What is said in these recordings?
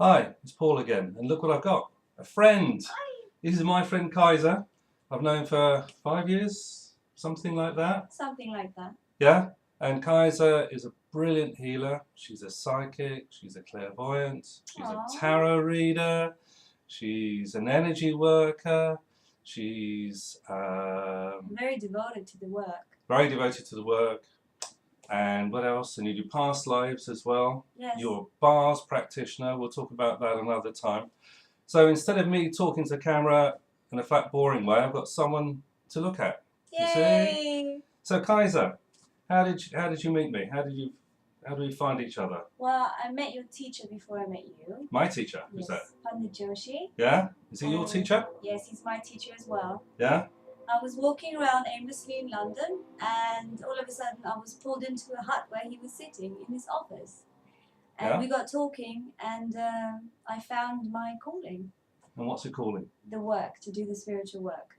Hi, it's Paul again, and look what I've got. A friend. Hi. This is my friend Kajsa. I've known for 5 years, something like that. Something like that. Yeah? And Kajsa is a brilliant healer. She's a psychic, she's a clairvoyant, she's Aww. a tarot reader, she's an energy worker, she's Very devoted to the work. very devoted to the work. And what else? And you do past lives as well. Yes. You're a bars practitioner. We'll talk about that another time. So instead of me talking to camera in a flat, boring way, I've got someone to look at. Yay! You see? So Kajsa, how did you meet me? How did we find each other? Well, I met your teacher before I met you. My teacher? Yes. Who's that? Pundit Joshi. Yeah? Is he your teacher? Yes, he's my teacher as well. Yeah? I was walking around aimlessly in London, and all of a sudden I was pulled into a hut where he was sitting in his office. And we got talking, and I found my calling. And what's your calling? The work, to do the spiritual work.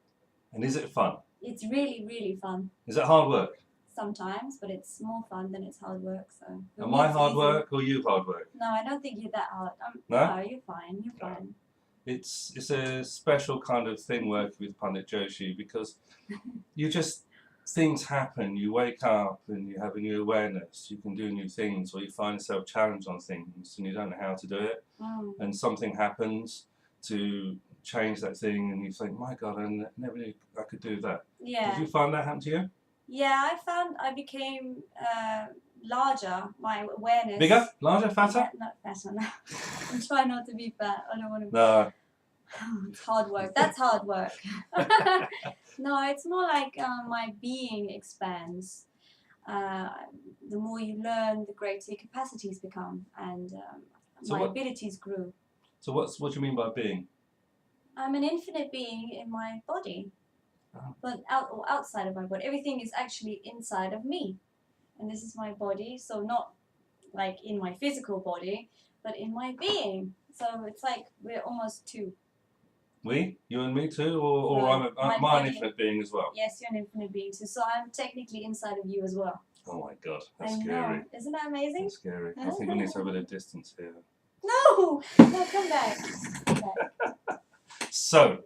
And is it fun? It's really, really fun. Is it hard work? Sometimes, but it's more fun than it's hard work. So. Am I hard work or you hard work? No, I don't think you're that hard. No? No, you're fine. You're fine. It's a special kind of thing working with Pundit Joshi because things happen. You wake up and you have a new awareness. You can do new things, or you find yourself challenged on things and you don't know how to do it. And something happens to change that thing, and you think, "My God, I never knew I could do that." Yeah. Did you find that happen to you? Yeah, I found I became larger. My awareness. Bigger, larger, fatter? Yeah, not fatter. No. I'm trying not to be fat. I don't want to. No. It's hard work. That's hard work. No, it's more like my being expands. The more you learn, the greater your capacities become, and my abilities grew. So what do you mean by being? I'm an infinite being in my body, but outside of my body. Everything is actually inside of me, and this is my body. So not like in my physical body, but in my being. So it's like we're almost two. We? You and me too? Or No, I'm an infinite being as well? Yes, you're an infinite being too. So I'm technically inside of you as well. Oh my God, that's I scary. Know. Isn't that amazing? That's scary. I think we need to have a bit of distance here. No! No, come back. Come back. So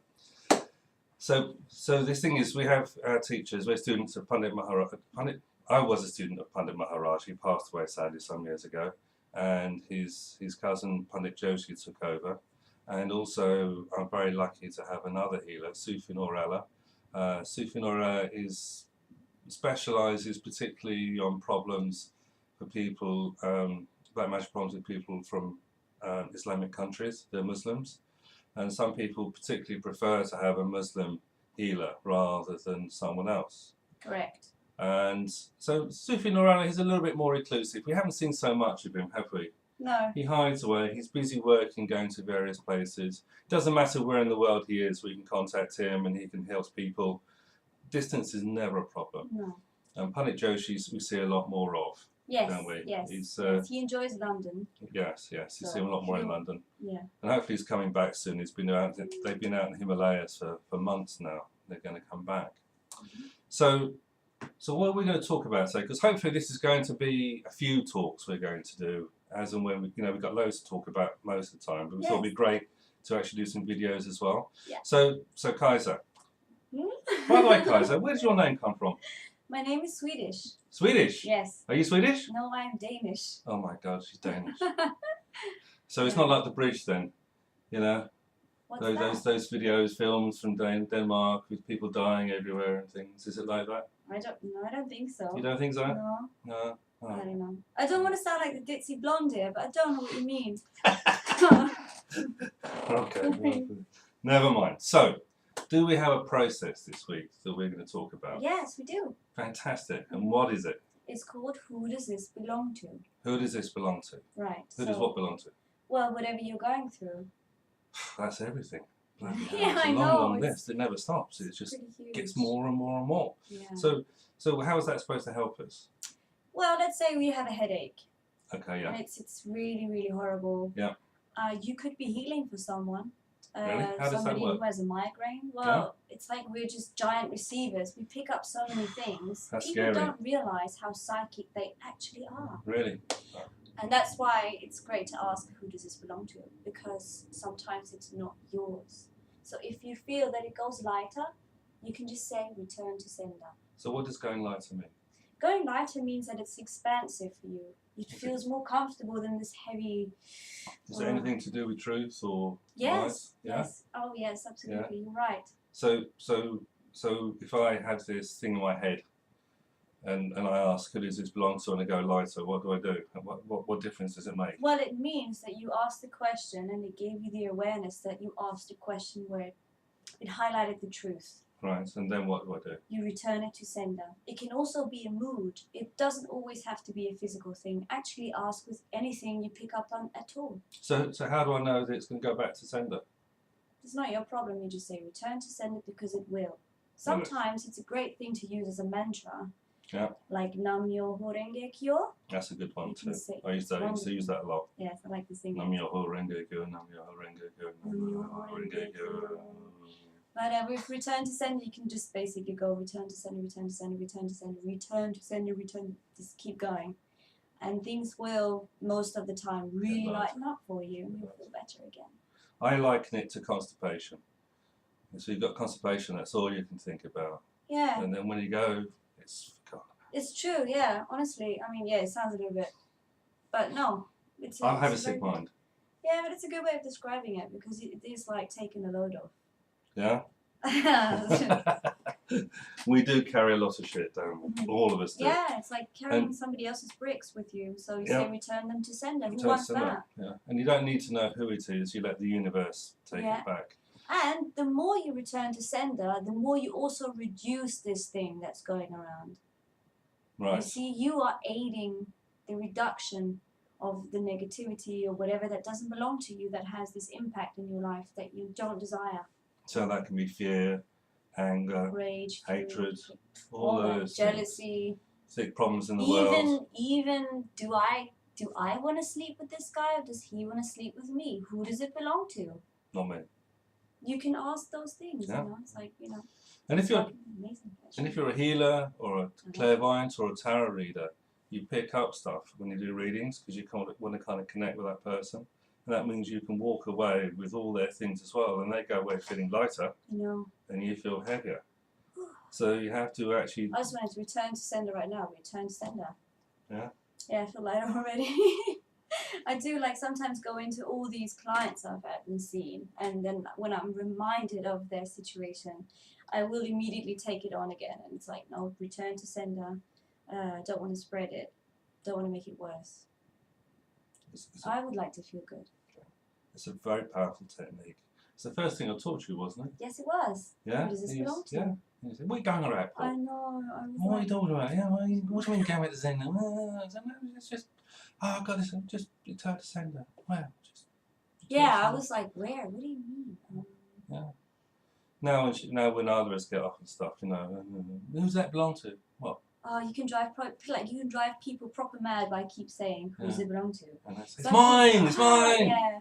this thing is, we have our teachers, we're students of Pundit Maharaj. I was a student of Pundit Maharaj. He passed away sadly some years ago, and his cousin Pundit Joshi took over. And also, I'm very lucky to have another healer, Sufi Norella. Sufi Norella specialises particularly on problems for people, black magic problems with people from Islamic countries. They're Muslims, and some people particularly prefer to have a Muslim healer rather than someone else. Correct. And so Sufi Norella is a little bit more reclusive. We haven't seen so much of him, have we? No. He hides away. He's busy working, going to various places. Doesn't matter where in the world he is, we can contact him and he can help people. Distance is never a problem. No. And Pundit Joshi we see a lot more of, yes, don't we? Yes, yes. He enjoys London. Yes, you see him a lot more in London. Yeah. And hopefully he's coming back soon. They've been out in the Himalayas for months now. They're going to come back. So what are we going to talk about today? Because hopefully this is going to be a few talks we're going to do, as and when we've got loads to talk about most of the time, but we thought it'd be great to actually do some videos as well. Yeah. So Kajsa. By the way, Kajsa, where does your name come from? My name is Swedish. Swedish? Yes. Are you Swedish? No, I'm Danish. Oh my God, she's Danish. So it's not like the bridge then, you know? What's those videos, films from Denmark with people dying everywhere and things. Is it like that? I don't think so. You don't think so? No. No. Oh. I don't know. I don't want to sound like the ditzy blonde here, but I don't know what you mean. Okay. Never mind. So, do we have a process this week that we're going to talk about? Yes, we do. Fantastic. And what is it? It's called Who Does This Belong To? Who does this belong to? Right. Who does what belong to? Well, whatever you're going through. That's everything. Yeah, it's a I know. long list. It never stops. It just gets huge. more and more and more. Yeah. So how is that supposed to help us? Well, let's say we have a headache. Okay, yeah. And it's really, really horrible. Yeah. You could be healing for someone. Really? How does that somebody work? who has a migraine. Well, it's like we're just giant receivers. We pick up so many things. That's People scary. don't realize how psychic they actually are. Really? And that's why it's great to ask, who does this belong to? Because sometimes it's not yours. So if you feel that it goes lighter, you can just say return to sender. So what does going lighter mean? Going lighter means that it's expansive for you. It feels more comfortable than this heavy. Is it anything to do with truth or Yes. light? Yeah? Yes. Oh yes, absolutely. You're right. So if I had this thing in my head, and I ask, who does this belong to, and I go lighter, what do I do? What difference does it make? Well, it means that you asked the question, and it gave you the awareness that you asked a question where it highlighted the truth. Right, and then what do I do? You return it to sender. It can also be a mood. It doesn't always have to be a physical thing. Actually ask with anything you pick up on at all. So how do I know that it's going to go back to sender? It's not your problem. You just say return to sender because it will. Sometimes it's a great thing to use as a mantra. Yeah. Like Nam Myoho Renge Kyo. That's a good one You too. can say I used to use that a lot. Yes, I like to sing Nam it. Myoho Renge Kyo, Nam Myoho Renge Kyo, Nam Myoho Renge Kyo. But with return to sender, you can just basically go return to sender, return to sender, return to sender, return to sender, return. Just keep going, and things will most of the time really lighten up for you, and you'll feel better again. I liken it to constipation. So you've got constipation. That's all you can think about. Yeah. And then when you go, it's forgotten. It's true. Yeah. Honestly, I mean, yeah, it sounds a little bit, but no, it's. I have a sick mind. Yeah, but it's a good way of describing it because it is like taking a load off. Yeah. We do carry a lot of shit down. All of us do. Yeah, it's like carrying somebody else's bricks with you. So you say return them to sender. Who wants that? Yeah, and you don't need to know who it is. You let the universe take it back. And the more you return to sender, the more you also reduce this thing that's going around. Right. You see, you are aiding the reduction of the negativity or whatever that doesn't belong to you that has this impact in your life that you don't desire. So that can be fear, anger, rage, hatred, fear, all those jealousy, sick problems in the world. Even do I want to sleep with this guy or does he want to sleep with me? Who does it belong to? Not me. You can ask those things. Yeah. You know, it's like And if you're amazing a healer or a clairvoyant or a tarot reader, you pick up stuff when you do readings because you want to kind of connect with that person. And that means you can walk away with all their things as well, and they go away feeling lighter, and you feel heavier. So you have to actually. I just wanted to return to sender right now. Return to sender. Yeah. Yeah, I feel lighter already. I do sometimes go into all these clients I've had and seen, and then when I'm reminded of their situation, I will immediately take it on again, and it's like, no, return to sender. Don't want to spread it. Don't want to make it worse. I would like to feel good. It's a very powerful technique. It's the first thing I taught you, wasn't it? Yes, it was. Yeah. Who does this belong to? Yeah. And said, what are you going around for? I know. What are you talking about? Yeah, what do you mean going with the sender? It's just, I've got this, just return to sender. Wow. Yeah, I was like, where? What do you mean? Yeah. Now when others get off and stuff, who's that belong to? What? Oh, you can drive people proper mad by keep saying who does it belong to. And I say, it's mine. Yeah.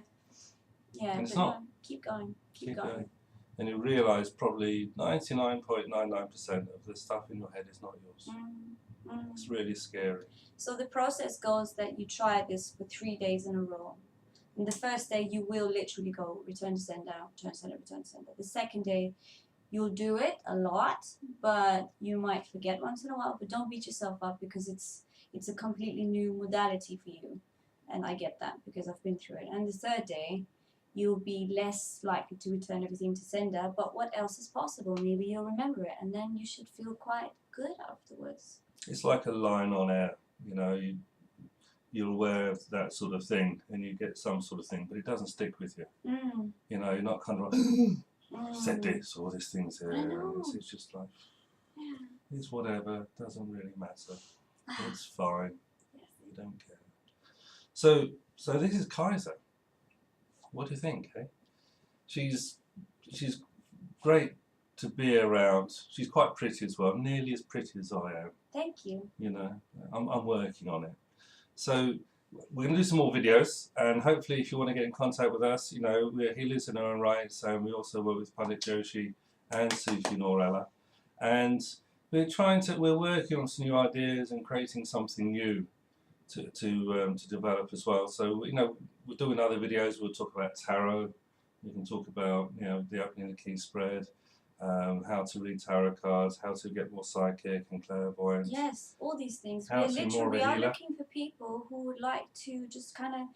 Yeah. And it's not. No, keep going. Keep going. And you realise probably 99.99% of the stuff in your head is not yours. It's really scary. So the process goes that you try this for 3 days in a row. And the first day you will literally go return to sender, return to sender, return to sender. The second day you'll do it a lot, but you might forget once in a while. But don't beat yourself up because it's a completely new modality for you. And I get that because I've been through it. And the third day, you'll be less likely to return everything to sender. But what else is possible? Maybe you'll remember it. And then you should feel quite good afterwards. It's like a line on air. You're aware of that sort of thing and you get some sort of thing, but it doesn't stick with you. You're not kind of like, said this or this thing's here. It's just like, it's whatever, doesn't really matter. It's fine. You don't care. So this is Kajsa. What do you think, eh? She's great to be around. She's quite pretty as well, nearly as pretty as I am. Thank you. I'm working on it. So we're going to do some more videos, and hopefully if you want to get in contact with us, we're healers in our own right, so we also work with Pundit Joshi and Sufi Norella, and we're working on some new ideas and creating something new to develop as well. So you know, we're doing other videos. We'll talk about tarot. We can talk about, you know, the opening the key spread, how to read tarot cards, how to get more psychic and clairvoyant. Yes, all these things. How to be more of a We are healer. looking for people who would like to just kind of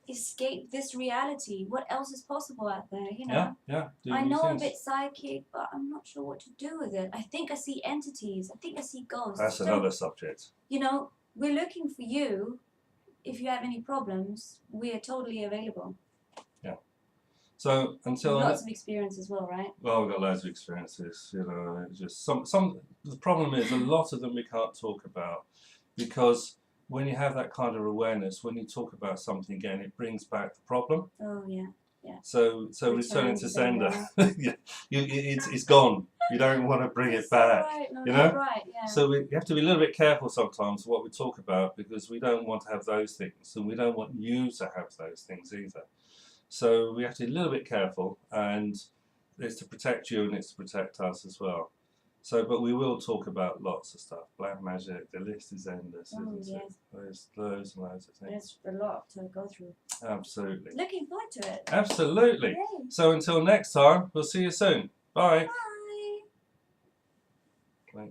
escape this reality. What else is possible out there, you know? Yeah. Do I new know things. a bit psychic, but I'm not sure what to do with it. I think I see entities. I think I see ghosts. That's another subject. You know, we're looking for you. If you have any problems, we are totally available. So until Lots of experience as well, right? well, we've got loads of experiences. You know, it's just some. The problem is a lot of them we can't talk about because when you have that kind of awareness, when you talk about something again, it brings back the problem. Oh yeah. So Return returning to to sender, sender. it's gone. You don't want to bring it back. Right. No, you you're know? right. Yeah. So we have to be a little bit careful sometimes what we talk about because we don't want to have those things, and we don't want you to have those things either. So we have to be a little bit careful, and it's to protect you and it's to protect us as well. So, but we will talk about lots of stuff. Black magic, the list is endless, Oh, isn't yes. it? There's loads and loads of things. There's a lot to go through. Absolutely. Looking forward to it. Absolutely. Yay. So until next time, we'll see you soon. Bye. Bye.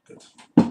Good.